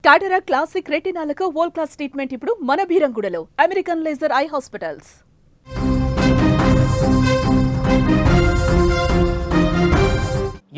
టాటరా classic రెటినాలకు world class treatment ఇప్పుడు మన భీరంగూడలో American laser eye hospitals.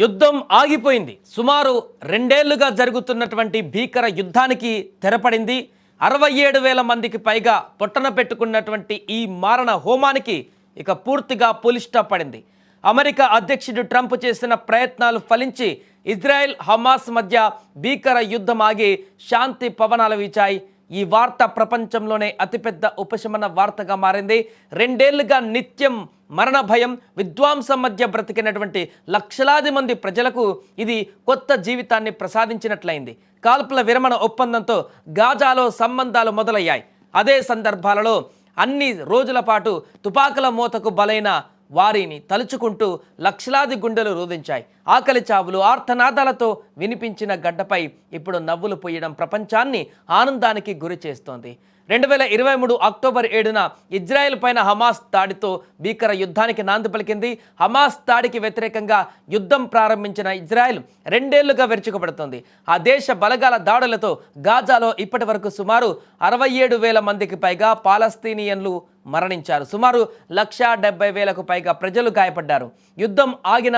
యుద్ధం ఆగిపోయింది. సుమారు 2 ఏళ్లుగా జరుగుతున్నటువంటి భీకర యుద్ధానికి తెరపడింది. 67,000 మందికి పైగా పొట్టన పెట్టుకున్నటువంటి ఈ మారణ హోమానికి ఇక పూర్తిగా పులి స్టాప్ పడింది. అమెరికా అధ్యక్షుడు ట్రంప్ చేసిన ప్రయత్నాలు ఫలించి ఇజ్రాయెల్ హమాస్ మధ్య భీకర యుద్ధం ఆగి శాంతి పవనాలు వీచాయి. ఈ వార్త ప్రపంచంలోనే అతిపెద్ద ఉపశమన వార్తగా మారింది. 2 ఏళ్లుగా నిత్యం మరణ భయం, విధ్వంసం మధ్య బ్రతికినటువంటి లక్షలాది మంది ప్రజలకు ఇది కొత్త జీవితాన్ని ప్రసాదించినట్లయింది. కాల్పుల విరమణ ఒప్పందంతో గాజాలో సంబంధాలు మొదలయ్యాయి. అదే సందర్భాలలో అన్ని రోజుల పాటు తుపాకుల మోతకు బలైన వారిని తలుచుకుంటూ లక్షలాది గుండెలు రోధించాయి. ఆకలి చావులు, ఆర్తనాదాలతో వినిపించిన గడ్డపై ఇప్పుడు నవ్వులు పోయడం ప్రపంచాన్ని ఆనందానికి గురి చేస్తోంది. 2023 అక్టోబర్ 7న ఇజ్రాయెల్ పైన హమాస్ దాడితో భీకర యుద్ధానికి నాంది పలికింది. హమాస్ దాడికి వ్యతిరేకంగా యుద్ధం ప్రారంభించిన ఇజ్రాయెల్ 2 ఏళ్లుగా విరుచుకుపడుతోంది. ఆ దేశ బలగాల దాడులతో గాజాలో ఇప్పటి వరకు సుమారు 67,000 మందికి పైగా పాలస్తీనియన్లు మరణించారు. సుమారు 170,000కు పైగా ప్రజలు గాయపడ్డారు. యుద్ధం ఆగిన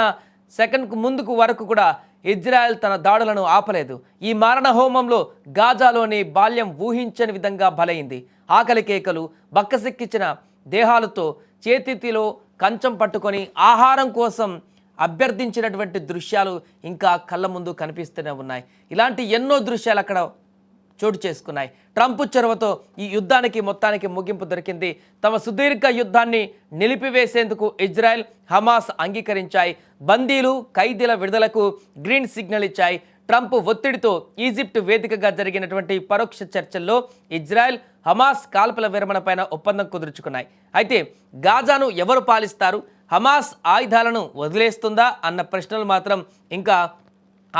సెకండ్కు ముందుకు వరకు కూడా ఇజ్రాయెల్ తన దాడులను ఆపలేదు. ఈ మారణ హోమంలో గాజాలోని బాల్యం ఊహించని విధంగా బలైంది. ఆకలి కేకలు, బక్కసిక్కించిన దేహాలతో చేతిలో కంచం పట్టుకొని ఆహారం కోసం అభ్యర్థించినటువంటి దృశ్యాలు ఇంకా కళ్ళ ముందు కనిపిస్తూనే ఉన్నాయి. ఇలాంటి ఎన్నో దృశ్యాలు అక్కడ చోటు చేసుకున్నాయి. ట్రంప్ చొరవతో ఈ యుద్ధానికి మొత్తానికి ముగింపు దొరికింది. తమ సుదీర్ఘ యుద్ధాన్ని నిలిపివేసేందుకు ఇజ్రాయెల్, హమాస్ అంగీకరించాయి. బందీలు, ఖైదీల విడుదలకు గ్రీన్ సిగ్నల్ ఇచ్చాయి. ట్రంప్ ఒత్తిడితో ఈజిప్ట్ వేదికగా జరిగినటువంటి పరోక్ష చర్చల్లో ఇజ్రాయెల్, హమాస్ కాల్పుల విరమణ పైన ఒప్పందం కుదుర్చుకున్నాయి. అయితే గాజాను ఎవరు పాలిస్తారు? హమాస్ ఆయుధాలను వదిలేస్తుందా అన్న ప్రశ్నలు మాత్రం ఇంకా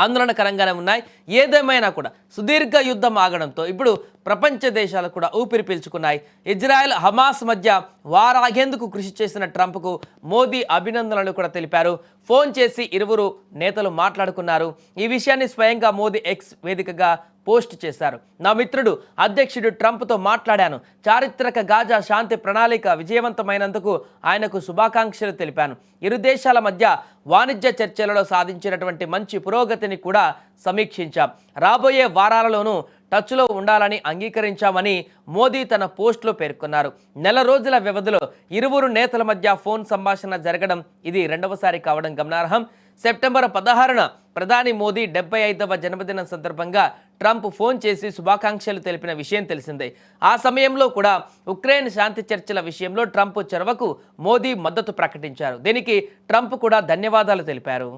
ఆందోళనకరంగానే ఉన్నాయి. ఏదేమైనా కూడా సుదీర్ఘ యుద్ధం ఆగడంతో ఇప్పుడు ప్రపంచ దేశాలు కూడా ఊపిరి పీల్చుకున్నాయి. ఇజ్రాయెల్, హమాస్ మధ్య వారాగేందుకు కృషి చేసిన ట్రంప్కు మోదీ అభినందనలు కూడా తెలిపారు. ఫోన్ చేసి ఇరువురు నేతలు మాట్లాడుకున్నారు. ఈ విషయాన్ని స్వయంగా మోదీ ఎక్స్ వేదికగా పోస్ట్ చేశారు. నా మిత్రుడు అధ్యక్షుడు ట్రంప్తో మాట్లాడాను. చారిత్రక గాజా శాంతి ప్రణాళిక విజయవంతమైనందుకు ఆయనకు శుభాకాంక్షలు తెలిపాను. ఇరు దేశాల మధ్య వాణిజ్య చర్చలలో సాధించినటువంటి మంచి పురోగతిని కూడా సమీక్షించాం. రాబోయే వారాలలోనూ టచ్లో ఉండాలని అంగీకరించామని మోదీ తన పోస్టులో పేర్కొన్నారు. 4 రోజుల వ్యవధిలో ఇరువురు నేతల మధ్య ఫోన్ సంభాషణ జరగడం ఇది 2వసారి కావడం గమనార్హం. సెప్టెంబర్ 16న ప్రధాని మోదీ 75వ జన్మదినం సందర్భంగా ట్రంప్ ఫోన్ చేసి శుభాకాంక్షలు తెలిపిన విషయం తెలిసిందే. ఆ సమయంలో కూడా ఉక్రెయిన్ శాంతి చర్చల విషయంలో ట్రంప్ చొరవకు మోదీ మద్దతు ప్రకటించారు. దీనికి ట్రంప్ కూడా ధన్యవాదాలు తెలిపారు.